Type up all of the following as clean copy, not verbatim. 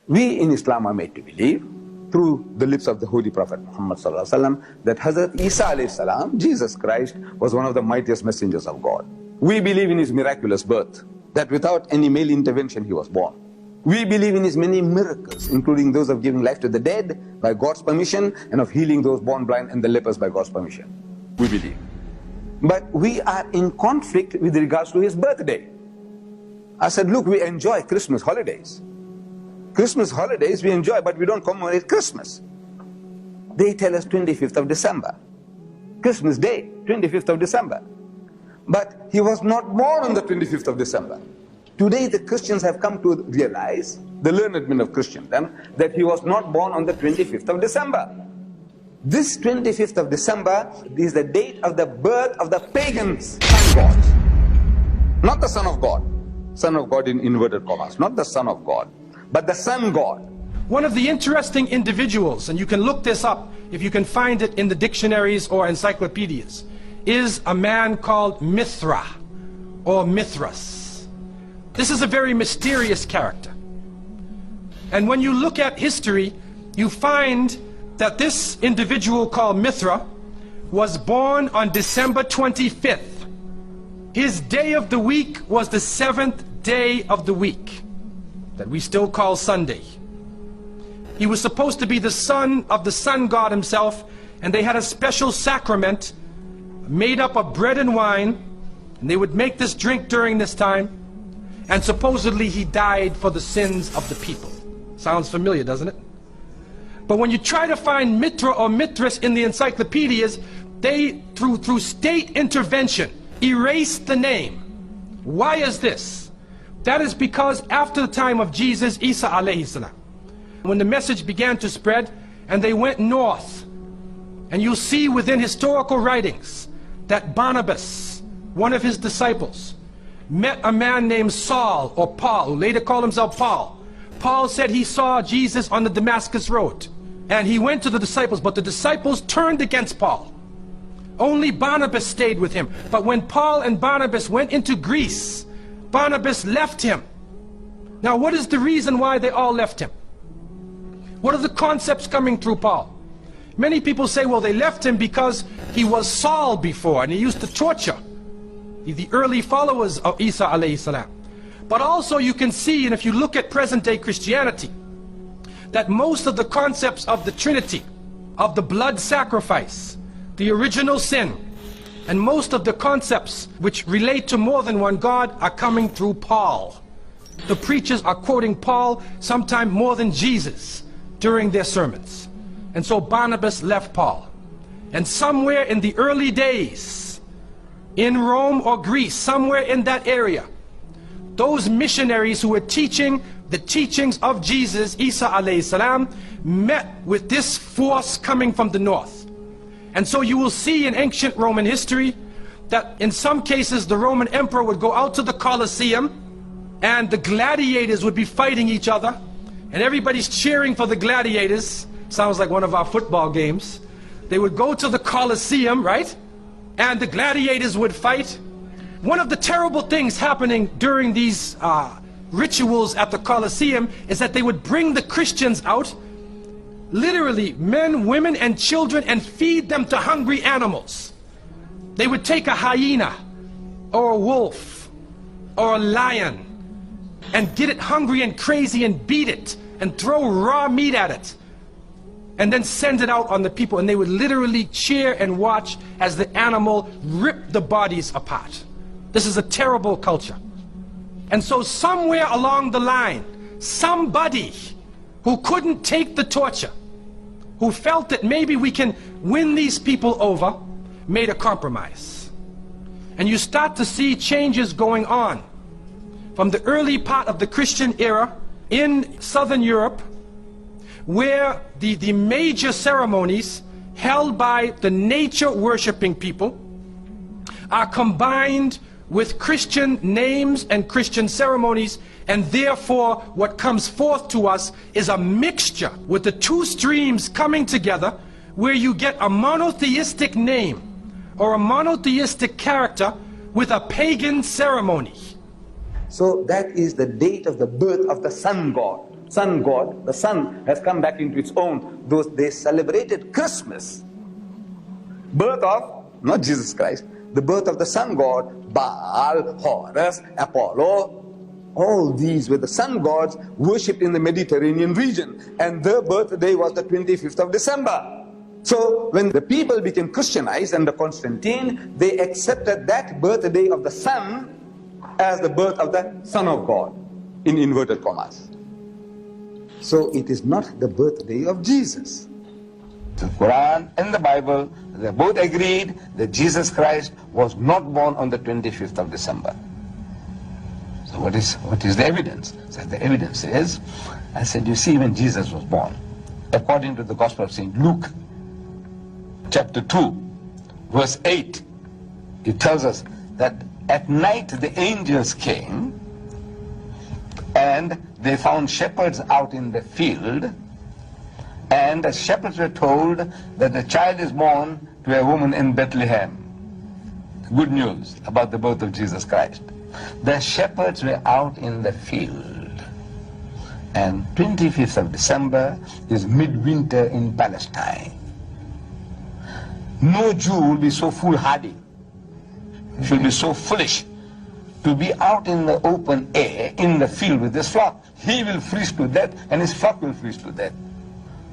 We in Islam are made to believe through the lips of the Holy Prophet Muhammad that Hazrat Isa alayhi salam, Jesus Christ, was one of the mightiest messengers of God. We believe in his miraculous birth, that without any male intervention he was born. We believe in his many miracles, including those of giving life to the dead by God's permission and of healing those born blind and the lepers by God's permission. We believe. But we are in conflict with regards to his birthday. I said, look, we enjoy Christmas holidays. Christmas holidays we enjoy, but we don't commemorate Christmas. They tell us 25th of December. Christmas Day, 25th of December. But he was not born on the 25th of December. Today the Christians have come to realize, the learned men of Christendom, that he was not born on the 25th of December. This 25th of December is the date of the birth of the pagans' sun god. Not the Son of God. Son of God in inverted commas. Not the Son of God, but the Sun God. One of the interesting individuals, and you can look this up if you can find it in the dictionaries or encyclopedias, is a man called Mithra or Mithras. This is a very mysterious character. And when you look at history, you find that this individual called Mithra was born on December 25th. His day of the week was the 7th day of the week, that we still call Sunday. He was supposed to be the son of the sun god himself, and they had a special sacrament made up of bread and wine, and they would make this drink during this time, and supposedly he died for the sins of the people. Sounds familiar, doesn't it? But when you try to find Mithra or Mithras in the encyclopedias, they, through state intervention, erased the name. Why is this? That is because after the time of Jesus, Isa alayhi salam, when the message began to spread and they went north, and you'll see within historical writings that Barnabas, one of his disciples, met a man named Saul or Paul, who later called himself Paul. Paul said he saw Jesus on the Damascus road, and he went to the disciples, but the disciples turned against Paul. Only Barnabas stayed with him. But when Paul and Barnabas went into Greece, Barnabas left him. Now what is the reason why they all left him? What are the concepts coming through Paul? Many people say, well, they left him because he was Saul before and he used to torture the early followers of Isa alayhi salam. But also you can see, and if you look at present day Christianity, that most of the concepts of the Trinity, of the blood sacrifice, the original sin, and most of the concepts which relate to more than one God are coming through Paul. The preachers are quoting Paul sometime more than Jesus during their sermons. And so Barnabas left Paul. And somewhere in the early days, in Rome or Greece, somewhere in that area, those missionaries who were teaching the teachings of Jesus, Isa alayhi salam, met with this force coming from the north. And so you will see in ancient Roman history that in some cases the Roman emperor would go out to the Colosseum and the gladiators would be fighting each other and everybody's cheering for the gladiators. Sounds like one of our football games. They would go to the Colosseum, right? And the gladiators would fight. One of the terrible things happening during these rituals at the Colosseum is that they would bring the Christians out, literally men, women, and children, and feed them to hungry animals. They would take a hyena or a wolf or a lion and get it hungry and crazy and beat it and throw raw meat at it and then send it out on the people, and they would literally cheer and watch as the animal ripped the bodies apart. This is a terrible culture. And so somewhere along the line, somebody who couldn't take the torture, who felt that maybe we can win these people over, made a compromise. And you start to see changes going on from the early part of the Christian era in Southern Europe, where the major ceremonies held by the nature worshipping people are combined with Christian names and Christian ceremonies, and therefore what comes forth to us is a mixture with the two streams coming together, where you get a monotheistic name or a monotheistic character with a pagan ceremony. So that is the date of the birth of the sun god. sun god, the sun has come back into its own. They celebrated Christmas, birth of, not Jesus Christ, the birth of the sun god, Baal, Horus, Apollo. All these were the sun gods worshipped in the Mediterranean region, and their birthday was the 25th of December. So when the people became Christianized under Constantine, they accepted that birthday of the sun as the birth of the Son of God, in inverted commas. So it is not the birthday of Jesus. The Quran and the Bible, they both agreed that Jesus Christ was not born on the 25th of December. So what is the evidence? So the evidence is, I said, you see, when Jesus was born, according to the Gospel of St. Luke, chapter 2, verse 8, it tells us that at night the angels came and they found shepherds out in the field, and the shepherds were told that the child is born to a woman in Bethlehem. Good news about the birth of Jesus Christ. The shepherds were out in the field, and 25th of December is midwinter in Palestine. No Jew will be so foolhardy, should be so foolish to be out in the open air, in the field with his flock. He will freeze to death and his flock will freeze to death.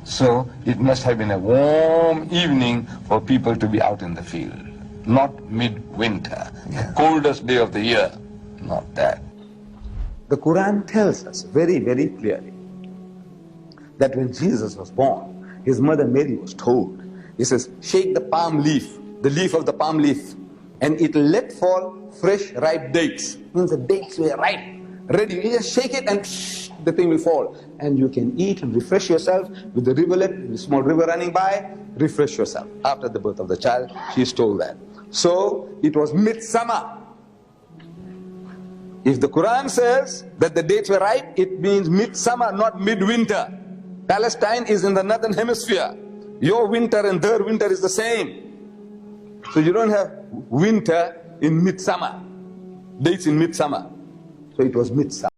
So it must have been a warm evening for people to be out in the field, not midwinter, the coldest day of the year, not that. The Quran tells us very, very clearly that when Jesus was born, his mother Mary was told, he says, shake the palm leaf, the leaf of the palm leaf, and it will let fall fresh ripe dates. Means the dates were ripe, ready. You just shake it and the thing will fall. And you can eat and refresh yourself with the rivulet, the small river running by, refresh yourself. After the birth of the child, she is told that. So it was midsummer. If the Quran says that the dates were ripe, it means midsummer, not midwinter. Palestine is in the northern hemisphere. Your winter and their winter is the same. So you don't have winter in midsummer, dates in midsummer. So it was midsummer.